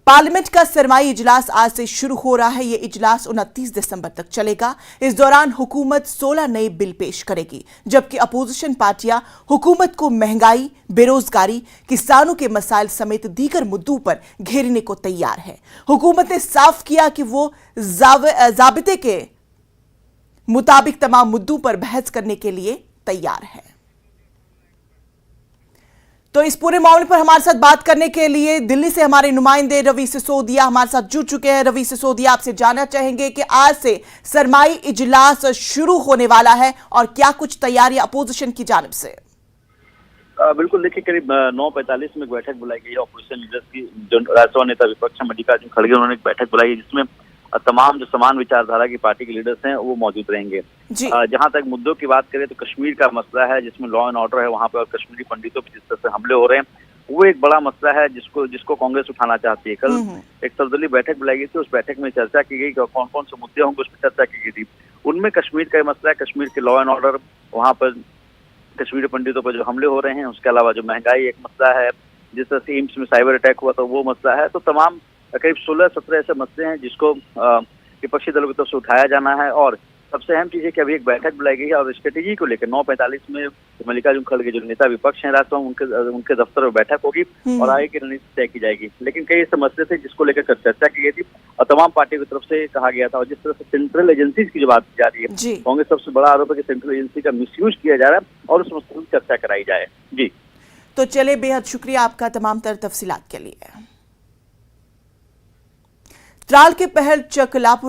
Parliament का सरमाई इजलास आज से शुरू हो रहा है। ये इजलास 29 दिसंबर तक चलेगा। इस दौरान हुकूमत 16 नए बिल पेश करेगी, जबकि अपोजिशन पार्टियां हुकूमत को महंगाई, बेरोजगारी, किसानों के मसाइल समेत दीगर मुद्दों पर घेरने को तैयार है। हुकूमत ने साफ किया कि वो ज़ाबिते के मुताबिक तमाम मुद्दों पर बहस करने के लिए तैयार है। तो इस पूरे मामले पर हमारे साथ बात करने के लिए दिल्ली से हमारे नुमाइंदे रवि सिसोदिया हमारे साथ जुड़ चुके हैं। रवि सिसोदिया, आपसे जानना चाहेंगे कि आज से सरमाई इजलास शुरू होने वाला है और क्या कुछ तैयारियां अपोजिशन की जानिब से? बिल्कुल, देखिए करीब 9:45 में एक बैठक बुलाई गई है अपोजिशन लीडर्स की। जो राज्यसभा नेता विपक्ष मल्लिकार्जुन खड़गे, उन्होंने एक बैठक बुलाई है जिसमें तमाम जो समान विचारधारा की पार्टी के लीडर्स हैं वो मौजूद रहेंगे। जहां तक मुद्दों की बात करें तो कश्मीर का मसला है, जिसमें लॉ एंड ऑर्डर है वहां पे, और कश्मीरी पंडितों पर जिस तरह से हमले हो रहे हैं वो एक बड़ा मसला है जिसको कांग्रेस उठाना चाहती है। कल एक सर्वदलीय बैठक बुलाई गई थी, उस बैठक में चर्चा की गई कि कौन कौन से मुद्दे होंगे, उस पर चर्चा की गई थी। उनमें कश्मीर का मसला है, कश्मीर के लॉ एंड ऑर्डर, वहां पर कश्मीरी पंडितों पर जो हमले हो रहे हैं, उसके अलावा जो महंगाई एक मसला है, जिस तरह से एम्स में साइबर अटैक हुआ था वो मसला है। तो तमाम करीब 16-17 ऐसे मसले हैं जिसको विपक्षी दलों की तरफ से उठाया जाना है। और सबसे अहम चीज है कि अभी एक बैठक बुलाई गई है और स्ट्रेटेजी को लेकर 9:45 में मल्लिकार्जुन खड़गे जो नेता विपक्ष हैं राज्यसभा, उनके दफ्तर में बैठक होगी और आगे की रणनीति तय की जाएगी। लेकिन कई ऐसे मसले थे जिसको लेकर चर्चा की गई थी और तमाम पार्टियों की तरफ से कहा गया था। और जिस तरह से सेंट्रल एजेंसीज की जो बात की जा रही है, कांग्रेस सबसे बड़ा आरोप है कि सेंट्रल एजेंसी का मिसयूज किया जा रहा है और उस मसले की चर्चा कराई जाए। जी तो चले, बेहद शुक्रिया आपका तमाम तर तफसीलात के लिए। त्राल के पहल चकलापुर